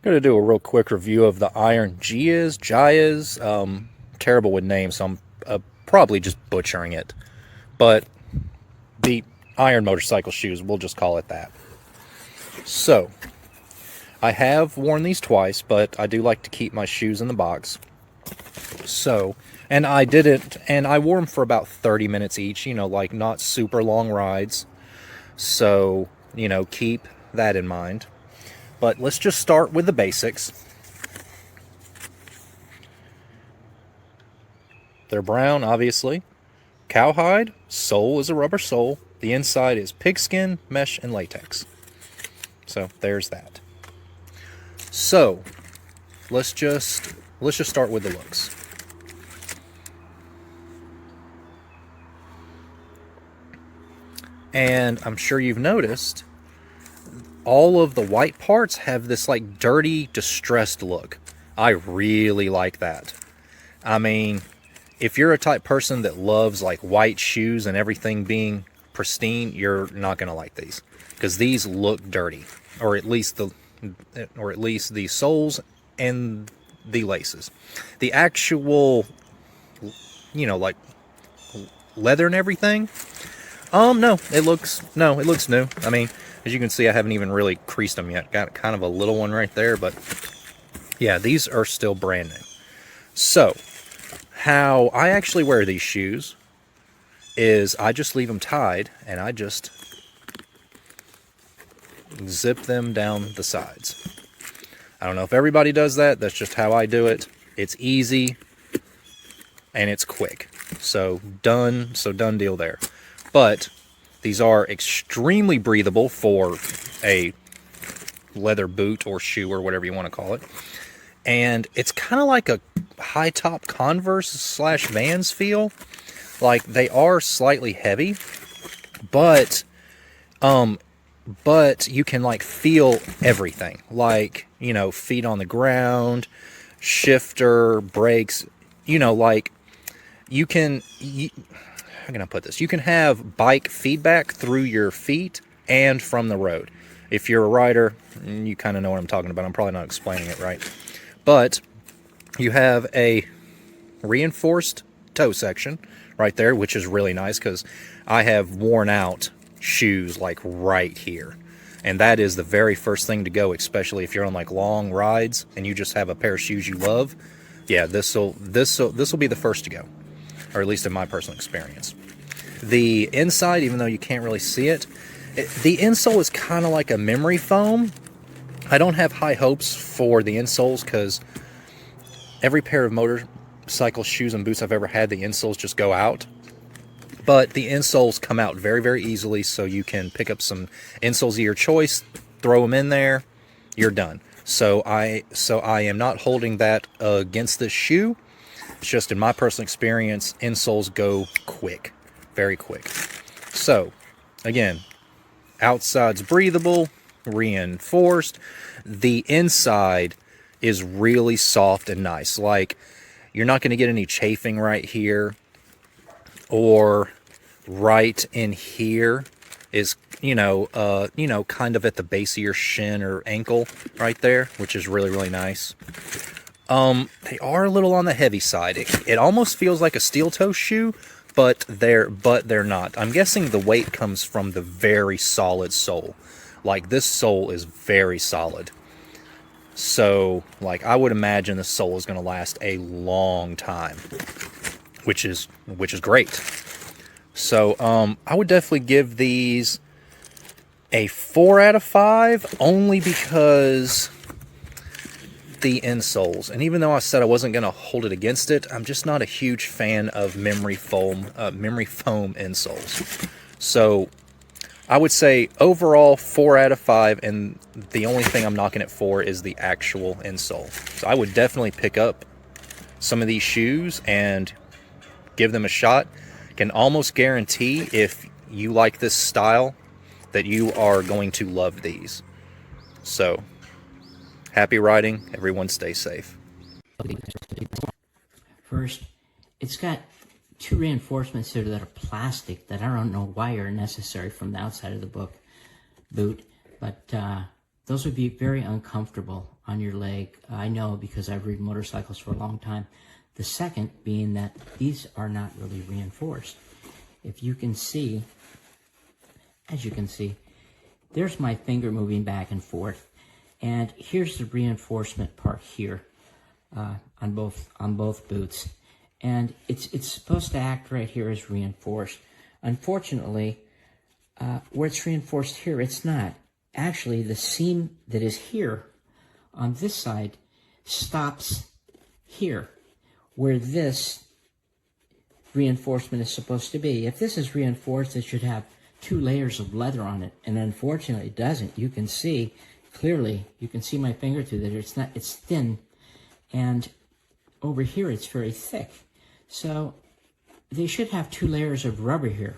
going to do a real quick review of the Iron Jayas. Terrible with names, so I'm probably just butchering it. But the Iron motorcycle shoes, we'll just call it that. So, I have worn these twice, but I do like to keep my shoes in the box. So, and I wore them for about 30 minutes each, like not super long rides. So, keep that in mind. But let's just start with the basics. They're brown, obviously. Cowhide, sole is a rubber sole. The inside is pigskin, mesh, and latex. So there's that. So let's just start with the looks. And I'm sure you've noticed all of the white parts have this like dirty, distressed look. I really like that. I mean, if you're a type person that loves like white shoes and everything being pristine, you're not going to like these, because these look dirty, or at least the soles and the laces. The actual, like leather and everything. No, it looks new. I mean, as you can see, I haven't even really creased them yet. Got kind of a little one right there, but yeah, these are still brand new. So, how I actually wear these shoes is I just leave them tied and I just zip them down the sides. I don't know if everybody does that. That's just how I do it. It's easy and it's quick. So done deal there. But these are extremely breathable for a leather boot or shoe or whatever you want to call it. And it's kind of like a high top Converse / Vans feel. Like, they are slightly heavy, but you can like feel everything. Like, feet on the ground, shifter, brakes, like how can I put this? You can have bike feedback through your feet and from the road. If you're a rider, you kind of know what I'm talking about. I'm probably not explaining it right. But you have a reinforced toe section right there, which is really nice because I have worn out shoes like right here. And that is the very first thing to go, especially if you're on like long rides and you just have a pair of shoes you love. Yeah, this will be the first to go, or at least in my personal experience. The inside, even though you can't really see it, the insole is kind of like a memory foam. I don't have high hopes for the insoles because every pair of motorcycle shoes and boots I've ever had, the insoles just go out. But the insoles come out very, very easily, so you can pick up some insoles of your choice, throw them in there, you're done. So I am not holding that against this shoe. It's just in my personal experience, insoles go quick, very quick. So, again, outside's breathable, reinforced. The inside is really soft and nice. Like, you're not going to get any chafing right here, or right in here is, kind of at the base of your shin or ankle right there, which is really, really nice. They are a little on the heavy side. It almost feels like a steel toe shoe, but they're not. I'm guessing the weight comes from the very solid sole. Like, this sole is very solid. So, like, I would imagine the sole is going to last a long time, which is great. So, I would definitely give these a 4 out of 5, only because the insoles. And even though I said I wasn't going to hold it against it, I'm just not a huge fan of memory foam insoles. So, I would say overall 4 out of 5, and the only thing I'm knocking it for is the actual insole. So I would definitely pick up some of these shoes and give them a shot. Can almost guarantee, if you like this style, that you are going to love these. So, happy riding. Everyone stay safe. First, it's got 2 reinforcements here that are plastic that I don't know why are necessary from the outside of the boot, but those would be very uncomfortable on your leg. I know because I've ridden motorcycles for a long time. The second being that these are not really reinforced. If you can see, as you can see, there's my finger moving back and forth. And here's the reinforcement part here on both boots. And it's supposed to act right here as reinforced. Unfortunately, where it's reinforced here, it's not. Actually, the seam that is here on this side stops here, where this reinforcement is supposed to be. If this is reinforced, it should have 2 layers of leather on it, and unfortunately it doesn't. You can see clearly, you can see my finger through there. It's not, it's thin, and over here it's very thick. So they should have 2 layers of rubber here,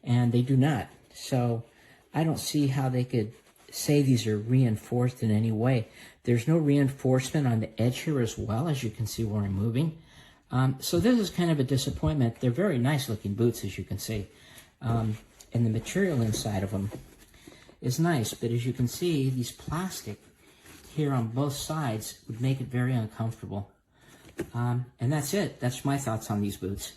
and they do not. So I don't see how they could say these are reinforced in any way. There's no reinforcement on the edge here as well, as you can see where I'm moving. So this is kind of a disappointment. They're very nice looking boots, as you can see. And the material inside of them is nice, but as you can see, these plastic here on both sides would make it very uncomfortable. And that's it. That's my thoughts on these boots.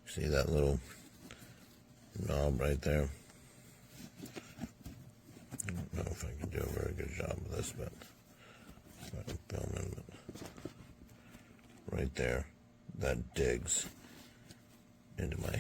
See that little knob right there? I don't know if I can do a very good job of this, but I'm filming. But right there, that digs into my